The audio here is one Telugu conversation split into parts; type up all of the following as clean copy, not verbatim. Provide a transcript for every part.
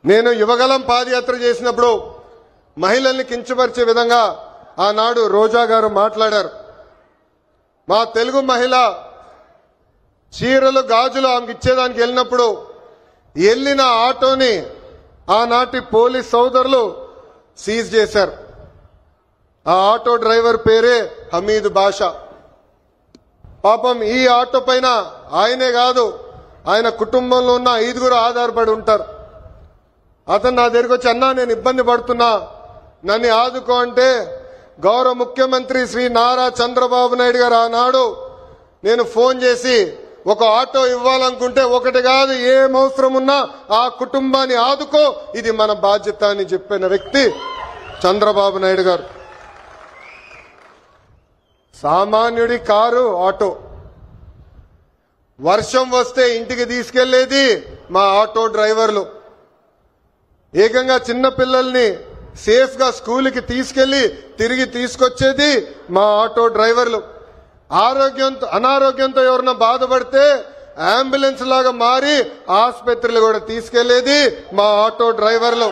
నేను యువగలం పాదయాత్ర చేసినప్పుడు మహిళల్ని కించపరిచే విధంగా ఆనాడు రోజా గారు మాట్లాడారు. మా తెలుగు మహిళ చీరలు గాజులు ఆమెకి ఇచ్చేదానికి వెళ్ళినప్పుడు వెళ్ళిన ఆటోని ఆనాటి పోలీస్ సోదరులు సీజ్ చేశారు. ఆ ఆటో డ్రైవర్ పేరే హమీద్ బాషా. పాపం ఈ ఆటో పైన ఆయనే కాదు, ఆయన కుటుంబంలో ఉన్న 5గురు ఆధారపడి ఉంటారు. అతను నా దగ్గరికి వచ్చి, అన్నా నేను ఇబ్బంది పడుతున్నా, నన్ను ఆదుకో అంటే గౌరవ ముఖ్యమంత్రి శ్రీ నారా చంద్రబాబు నాయుడు గారు ఆనాడు నేను ఫోన్ చేసి ఒక ఆటో ఇవ్వాలనుకుంటే ఒకటి కాదు, ఏం అవసరం ఉన్నా ఆ కుటుంబాన్ని ఆదుకో, ఇది మన బాధ్యత అని చెప్పిన వ్యక్తి చంద్రబాబు నాయుడు గారు. సామాన్యుడి కారు ఆటో, వర్షం వస్తే ఇంటికి తీసుకెళ్లేది మా ఆటో డ్రైవర్లు, ఏకంగా చిన్న పిల్లల్ని సేఫ్ గా స్కూల్కి తీసుకెళ్లి తిరిగి తీసుకొచ్చేది మా ఆటో డ్రైవర్లు. అనారోగ్యంతో ఎవరన్నా బాధపడితే అంబులెన్స్ లాగా మారి ఆసుపత్రులు కూడా తీసుకెళ్లేది మా ఆటో డ్రైవర్లు.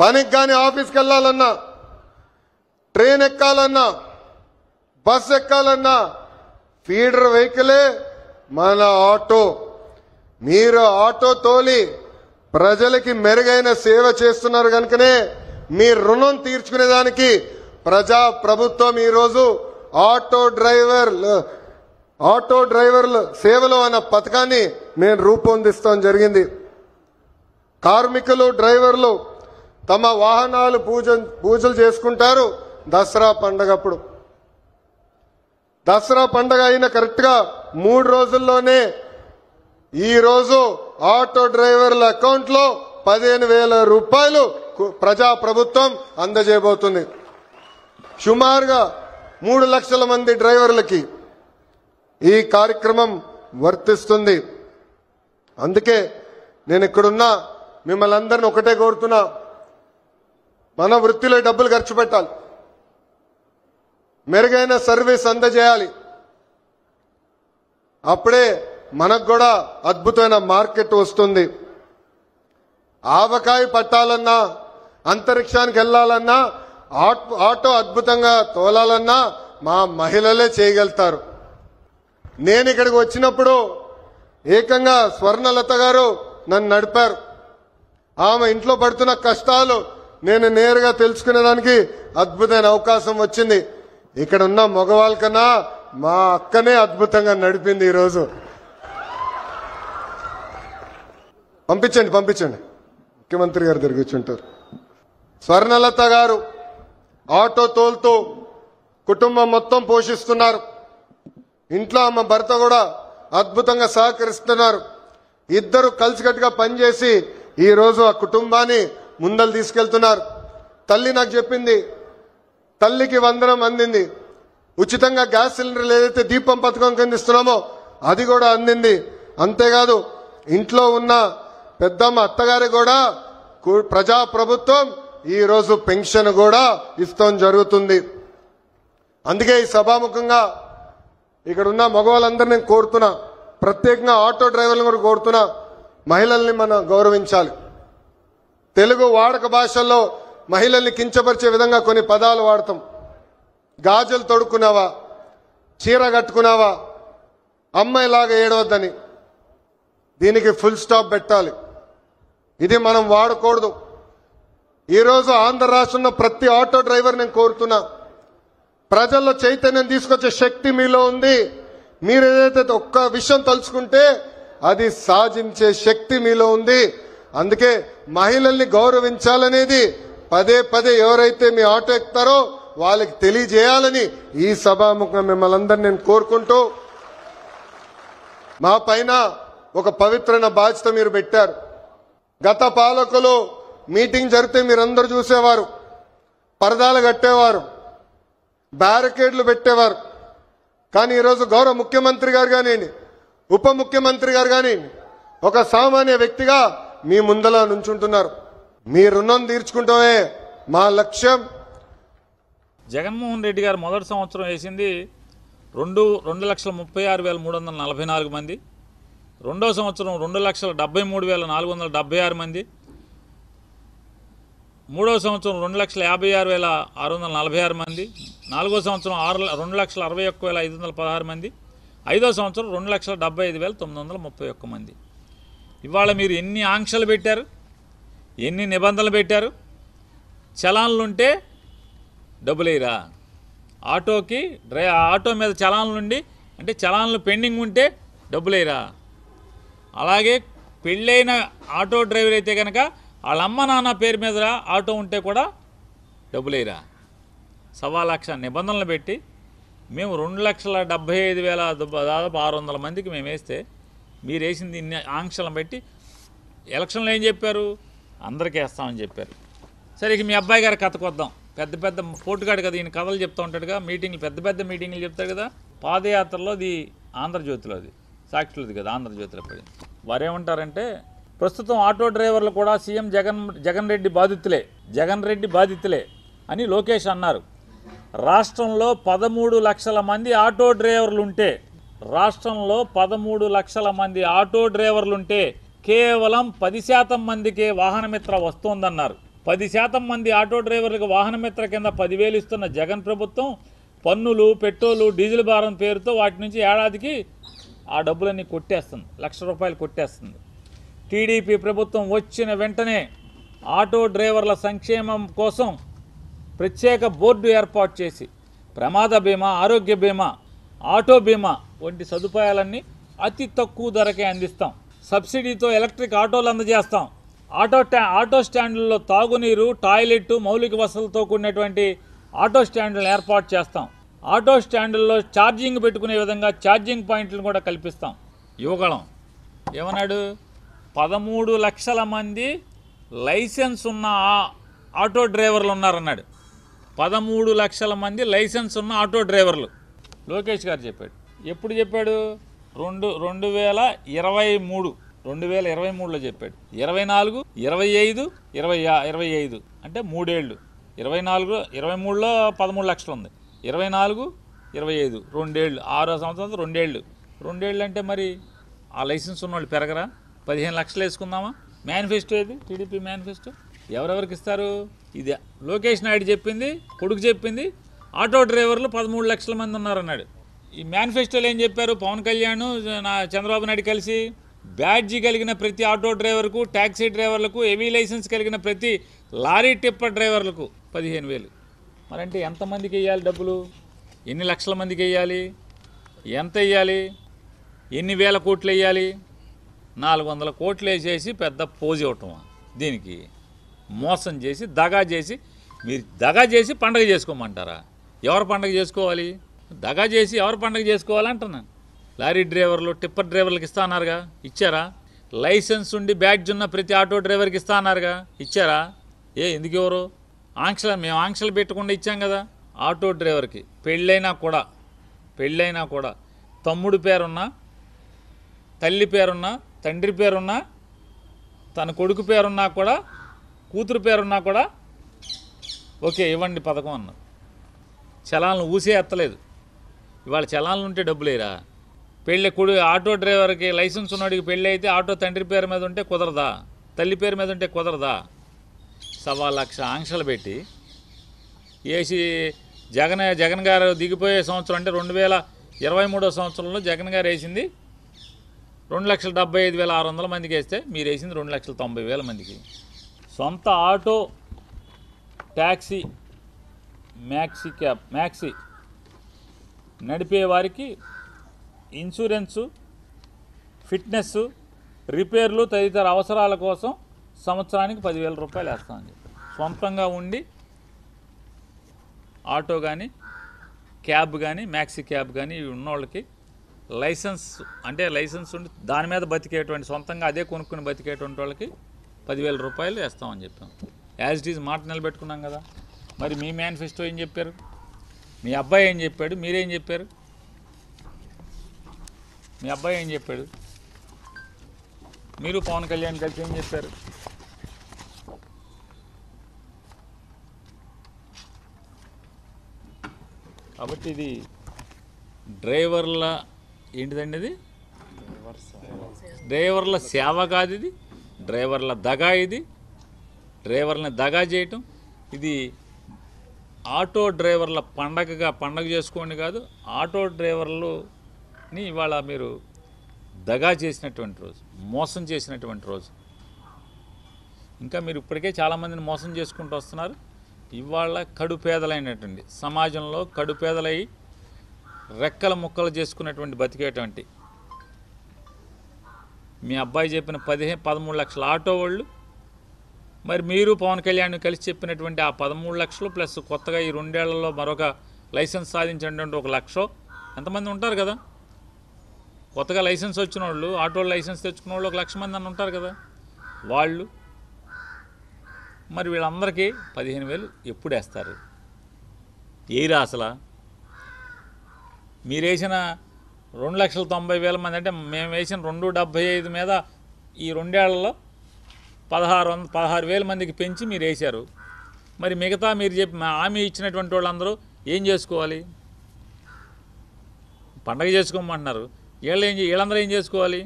పనికి గాని ఆఫీస్కి వెళ్లాలన్నా, ట్రైన్ ఎక్కాలన్నా, బస్ ఎక్కాలన్నా ఫీడర్ వెహికలే మన ఆటో. మీరు ఆటో తోలి ప్రజలకి మెరుగైన సేవ చేస్తున్నారు కనుకనే మీ రుణం తీర్చుకునేదానికి ప్రజా ప్రభుత్వం ఈరోజు ఆటో డ్రైవర్ల సేవలు అన్న పథకాన్ని నేను రూపొందిస్తాం జరిగింది. కార్మికులు డ్రైవర్లు తమ వాహనాలు పూజలు చేసుకుంటారు దసరా పండగప్పుడు. దసరా పండగ అయిన కరెక్ట్ గా 3 రోజుల్లోనే ఈ రోజు ఆటో డ్రైవర్ల అకౌంట్ లో 15,000 రూపాయలు ప్రజా ప్రభుత్వం అందజేయబోతుంది. సుమారుగా 3 లక్షల మంది డ్రైవర్లకి ఈ కార్యక్రమం వర్తిస్తుంది. అందుకే నేను ఇక్కడున్నా మిమ్మల్ని అందరిని ఒకటే కోరుతున్నా, మన వృత్తిలో డబ్బులు ఖర్చు పెట్టాలి, మెరుగైన సర్వీస్ అందజేయాలి. అప్పుడే మనకు కూడా అద్భుతమైన మార్కెట్ వస్తుంది. ఆవకాయ పట్టాలన్నా, అంతరిక్షానికి వెళ్లాలన్నా, ఆటో అద్భుతంగా తోలాలన్నా మా మహిళలే చేయగలుగుతారు. నేను ఇక్కడికి వచ్చినప్పుడు ఏకంగా స్వర్ణలత గారు నన్ను నడిపారు. ఆమె ఇంట్లో పడుతున్న కష్టాలు నేను నేరుగా తెలుసుకునేదానికి అద్భుతమైన అవకాశం వచ్చింది. ఇక్కడ ఉన్న మగవాళ్ళ కన్నా మా అక్కనే అద్భుతంగా నడిపింది. ఈరోజు పంపించండి ముఖ్యమంత్రి గారు దగ్గర కూర్చుంటారు. స్వర్ణలత గారు ఆటో తోలుతూ కుటుంబం మొత్తం పోషిస్తున్నారు. ఇంట్లో ఆమె భర్త కూడా అద్భుతంగా సహకరిస్తున్నారు. ఇద్దరు కలిసికట్టుగా పనిచేసి ఈ రోజు ఆ కుటుంబాన్ని ముందలు తీసుకెళ్తున్నారు. తల్లి నాకు చెప్పింది, తల్లికి వందనం అందింది, ఉచితంగా గ్యాస్ సిలిండర్లు ఏదైతే దీపం పథకం కింద ఇస్తున్నామో అది కూడా అందింది. అంతేకాదు ఇంట్లో ఉన్న పెద్దమ్మ అత్తగారి కూడా ప్రజా ప్రభుత్వం ఈ రోజు పెన్షన్ కూడా ఇస్తాం జరుగుతుంది. అందుకే ఈ సభాముఖంగా ఇక్కడ ఉన్న మగవాళ్ళందరినీ నేను కోరుతున్నా, ప్రత్యేకంగా ఆటో డ్రైవర్లను కూడా కోరుతున్నా, మహిళల్ని మనం గౌరవించాలి. తెలుగు వాడక భాషల్లో మహిళల్ని కించపరిచే విధంగా కొన్ని పదాలు వాడతాం. గాజులు తొడుక్కున్నావా, చీర కట్టుకున్నావా, అమ్మాయిలాగా ఏడవద్దని. దీనికి ఫుల్ స్టాప్ పెట్టాలి. ఇది మనం వాడకూడదు. ఈరోజు ఆంధ్ర రాష్ట్రంలో ప్రతి ఆటో డ్రైవర్ నేను కోరుతున్నా, ప్రజల్లో చైతన్యం తీసుకొచ్చే శక్తి మీలో ఉంది. మీరు ఏదైతే ఒక్క విషయం తలుచుకుంటే అది సాధించే శక్తి మీలో ఉంది. అందుకే మహిళల్ని గౌరవించాలనేది పదే ఎవరైతే మీ ఆటో ఎక్కుతారో వాళ్ళకి తెలియజేయాలని ఈ సభాముఖంగా మిమ్మల్ని అందరినీ నేను కోరుకుంటూ, మా పైన ఒక పవిత్రమైన బాధ్యత మీరు పెట్టారు. గత పాలకులు మీటింగ్ జరిగితే మీరందరూ చూసేవారు, పరదాలు కట్టేవారు, బ్యారికేడ్లు పెట్టేవారు. కానీ ఈరోజు గౌరవ ముఖ్యమంత్రి గారు కానివ్వండి, ఉప ముఖ్యమంత్రి గారు కానివ్వండి, ఒక సామాన్య వ్యక్తిగా మీ ముందల నుంచుంటున్నారు. మీ రుణం తీర్చుకుంటామే మా లక్ష్యం. జగన్మోహన్ రెడ్డి గారు మొదటి సంవత్సరం వేసింది 2,36,344 మంది, రెండో సంవత్సరం 2,73,476 మంది, మూడో సంవత్సరం 2,56,646 మంది, నాలుగో సంవత్సరం 2,61,516 మంది, ఐదో సంవత్సరం 2,75,931 మంది. ఇవాళ మీరు ఎన్ని ఆంక్షలు పెట్టారు, ఎన్ని నిబంధనలు పెట్టారు. చలాన్లుంటే డబ్బులేరా, ఆటోకి ఆటో మీద చలాన్లుండి అంటే చలాన్లు పెండింగ్ ఉంటే డబ్బులేరా. అలాగే పెళ్ళైన ఆటో డ్రైవర్ అయితే కనుక వాళ్ళ అమ్మ నాన్న పేరు మీద ఆటో ఉంటే కూడా డబ్బులేరా. 1,00,000 నిబంధనలు పెట్టి మేము 2,75,000 దాదాపు 600 మందికి మేము వేస్తే మీరు వేసింది ఇన్ని ఆంక్షలను పెట్టి ఎలక్షన్లో ఏం చెప్పారు, అందరికీ వేస్తామని చెప్పారు. సరే, ఇక మీ అబ్బాయి గారి కథకు వద్దాం. పెద్ద పెద్ద పోటుగాడు కదా, ఈయన కథలు చెప్తూ ఉంటాడుగా, మీటింగ్లు పెద్ద పెద్ద మీటింగ్లు చెప్తాడు కదా. పాదయాత్రలో అది ఆంధ్రజ్యోతిలో, అది సాక్షులది కదా, ఆంధ్రజ్యోతిలో పడింది. వారేమంటారంటే ప్రస్తుతం ఆటో డ్రైవర్లు కూడా సీఎం జగన్ రెడ్డి బాధితులే అని లోకేష్ అన్నారు. రాష్ట్రంలో 13 లక్షల మంది ఆటో డ్రైవర్లుంటే కేవలం 10% మందికే వాహనమిత్ర వస్తోందన్నారు. 10% మంది ఆటో డ్రైవర్లకు వాహనమిత్ర కింద 10,000 ఇస్తున్న జగన్ ప్రభుత్వం పన్నులు, పెట్రోలు, డీజిల్ భారం పేరుతో వాటి నుంచి ఏడాదికి ఆ డబ్బులన్నీ కొట్టేస్తుంది, ₹1,00,000 కొట్టేస్తుంది. టీడీపీ ప్రభుత్వం వచ్చిన వెంటనే ఆటో డ్రైవర్ల సంక్షేమం కోసం ప్రత్యేక బోర్డు ఏర్పాటు చేసి ప్రమాద బీమా, ఆరోగ్య బీమా, ఆటో బీమా వంటి సదుపాయాలన్నీ అతి తక్కువ ధరకే అందిస్తాం. సబ్సిడీతో ఎలక్ట్రిక్ ఆటోలు అందజేస్తాం. ఆటో స్టాండ్లలో తాగునీరు, టాయిలెట్, మౌలిక వసతులతో కూడినటువంటి ఆటో స్టాండ్లను ఏర్పాటు చేస్తాం. ఆటో స్టాండ్లలో ఛార్జింగ్ పెట్టుకునే విధంగా ఛార్జింగ్ పాయింట్లను కూడా కల్పిస్తాం. యువగళం ఏమన్నాడు, 13 లక్షల మంది లైసెన్స్ ఉన్న ఆటో డ్రైవర్లు ఉన్నారన్నాడు. 13 లక్షల మంది లైసెన్స్ ఉన్న ఆటో డ్రైవర్లు లోకేష్ గారు చెప్పాడు. ఎప్పుడు చెప్పాడు? 2023లో చెప్పాడు. 24, 25, 25 అంటే 3 ఏళ్ళు. 23లో 13 లక్షలు ఉంది, 24, 25 2 ఏళ్ళు, 6వ సంవత్సరం 2 ఏళ్ళు. 2 ఏళ్ళు అంటే మరి ఆ లైసెన్స్ ఉన్నవాళ్ళు పెరగరా? 15 లక్షలు వేసుకుందామా? మేనిఫెస్టో ఇది, టీడీపీ మేనిఫెస్టో. ఎవరెవరికి ఇస్తారు? ఇది లోకేష్ నాయుడు చెప్పింది, కొడుకు చెప్పింది. ఆటో డ్రైవర్లు 13 లక్షల మంది ఉన్నారన్నాడు. ఈ మేనిఫెస్టోలో ఏం చెప్పారు? పవన్ కళ్యాణ్, చంద్రబాబు నాయుడు కలిసి బ్యాడ్జీ కలిగిన ప్రతి ఆటో డ్రైవర్కు, ట్యాక్సీ డ్రైవర్లకు, హెవీ లైసెన్స్ కలిగిన ప్రతి లారీ టిప్పర్ డ్రైవర్లకు 15,000. మరంటే ఎంతమందికి వేయాలి డబ్బులు? ఎన్ని లక్షల మందికి వేయాలి? ఎంత వేయాలి? ఎన్ని వేల కోట్లు వేయాలి? 400 కోట్లు వేసేసి పెద్ద పోజ్ ఇవ్వటం. దీనికి మోసం చేసి, దగా చేసి, మీరు దగా చేసి పండగ చేసుకోమంటారా? ఎవరు పండగ చేసుకోవాలి? దగా చేసి ఎవరు పండగ చేసుకోవాలంటున్నా? లారీ డ్రైవర్లు, టిప్పర్ డ్రైవర్లకు ఇస్తా అన్నారుగా, ఇచ్చారా? లైసెన్స్ ఉండి బ్యాడ్జ్ ఉన్న ప్రతి ఆటో డ్రైవర్కి ఇస్తా అన్నారుగా, ఇచ్చారా? ఎందుకు ఎవరు? మేము ఆంక్షలు పెట్టకుండా ఇచ్చాం కదా. ఆటో డ్రైవర్కి పెళ్ళైనా కూడా తమ్ముడు పేరున్నా, తల్లి పేరున్నా, తండ్రి పేరున్నా, తన కొడుకు పేరున్నా కూడా, కూతురు పేరున్నా కూడా ఓకే ఇవ్వండి పథకం అన్నారు. చలాన్లు ఊసే ఎత్తలేదు. ఇవాళ చలాన్లు ఉంటే డబ్బులేరా? ఆటో డ్రైవర్కి లైసెన్స్ ఉన్నవాడికి పెళ్ళి అయితే ఆటో తండ్రి పేరు మీద ఉంటే కుదరదా? తల్లి పేరు మీద ఉంటే కుదరదా? 1,00,000 ఆంక్షలు పెట్టి వేసి జగన్ గారు దిగిపోయే సంవత్సరం అంటే 2023 సంవత్సరంలో జగన్ గారు వేసింది 2,75,600 మందికి వేస్తే మీరు వేసింది 2,90,000 మందికి. సొంత ఆటో, ట్యాక్సీ, మ్యాక్సీ నడిపే వారికి ఇన్సూరెన్సు, ఫిట్నెస్, రిపేర్లు తదితర అవసరాల కోసం సంవత్సరానికి 10,000 రూపాయలు వేస్తామని చెప్పి, సొంతంగా ఉండి ఆటో కానీ, క్యాబ్ కానీ, మ్యాక్సీ క్యాబ్ కానీ ఇవి ఉన్నవాళ్ళకి లైసెన్స్ ఉండి దాని మీద బతికేటువంటి, సొంతంగా అదే కొనుక్కుని బతికేటువంటి వాళ్ళకి 10,000 రూపాయలు వేస్తామని చెప్పాం. యాజ్ ఇట్ ఈజ్ మాట నిలబెట్టుకున్నాం కదా. మరి మీ మేనిఫెస్టో ఏం చెప్పారు? మీ అబ్బాయి ఏం చెప్పాడు? మీరేం చెప్పారు? మీ అబ్బాయి ఏం చెప్పాడు? మీరు పవన్ కళ్యాణ్ కలిసి ఏం చెప్పారు? కాబట్టి ఇది డ్రైవర్ల ఏంటిదండి, ఇది డ్రైవర్ల సేవ కాదు ఇది, డ్రైవర్ల దగా ఇది, డ్రైవర్లని దగా చేయటం ఇది. ఆటో డ్రైవర్ల పండగ చేసుకోండి కాదు, ఆటో డ్రైవర్లని ఇవాళ మీరు దగా చేసినటువంటి రోజు, మోసం చేసినటువంటి రోజు. ఇంకా మీరు ఇప్పటికే చాలామందిని మోసం చేసుకుంటూ వస్తున్నారు. ఇవాళ కడుపేదలైనటువంటి సమాజంలో కడుపేదలై రెక్కల ముక్కలు చేసుకున్నటువంటి బతికేటువంటి మీ అబ్బాయి చెప్పిన 13 లక్షల ఆటో వాళ్ళు, మరి మీరు పవన్ కళ్యాణ్ కలిసి చెప్పినటువంటి ఆ 13 లక్షలు ప్లస్ కొత్తగా ఈ 2 ఏళ్లలో మరొక లైసెన్స్ సాధించినటువంటి 1 లక్ష ఎంతమంది ఉంటారు కదా. కొత్తగా లైసెన్స్ వచ్చిన వాళ్ళు, ఆటో లైసెన్స్ తెచ్చుకున్న వాళ్ళు 1 లక్ష మంది అని ఉంటారు కదా. వాళ్ళు మరి వీళ్ళందరికీ 15,000 ఎప్పుడు వేస్తారు? ఏరా అసలు మీరు వేసిన 2,90,000 మంది అంటే మేము వేసిన 275 మీద ఈ 2 ఏళ్లలో 16,000 మందికి పెంచి మీరు వేశారు. మరి మిగతా మీరు చెప్పి హామీ ఇచ్చినటువంటి వాళ్ళందరూ ఏం చేసుకోవాలి? పండగ చేసుకోమంటున్నారు. వీళ్ళందరూ ఏం చేసుకోవాలి?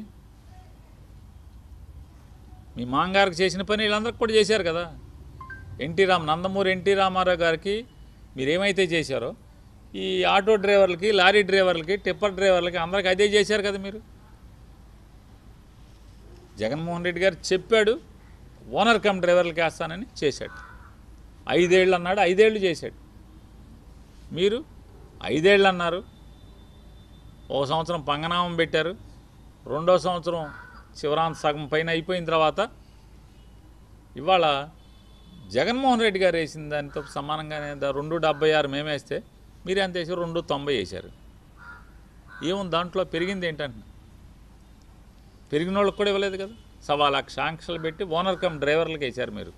మీ మాంగారికి చేసిన పని వీళ్ళందరికీ కూడా చేశారు కదా. నందమూరి ఎన్టీ రామారావు గారికి మీరేమైతే చేశారో ఈ ఆటో డ్రైవర్లకి, లారీ డ్రైవర్లకి, టిప్పర్ డ్రైవర్లకి అందరికీ అదే చేశారు కదా మీరు. జగన్మోహన్ రెడ్డి గారు చెప్పాడు ఓనర్ కమ్ డ్రైవర్లకి వేస్తానని, చేశాడు. 5 ఏళ్ళు అన్నాడు, 5 ఏళ్ళు చేశాడు. మీరు 5 ఏళ్ళు అన్నారు, 1 సంవత్సరం పంగనామం పెట్టారు, 2వ సంవత్సరం చివరాంత సగం పైన అయిపోయిన తర్వాత ఇవాళ జగన్మోహన్ రెడ్డి గారు వేసిన దానితో సమానంగానే 2.76 మేమేస్తే మీరు ఎంత వేసారు? 2.90 వేశారు. ఏముంది దాంట్లో? పెరిగింది ఏంటంటే పెరిగిన వాళ్ళకి కూడా ఇవ్వలేదు కదా. 1,00,000 ఆంక్షలు పెట్టి ఓనర్ కమ్ డ్రైవర్లకు వేశారు మీరు.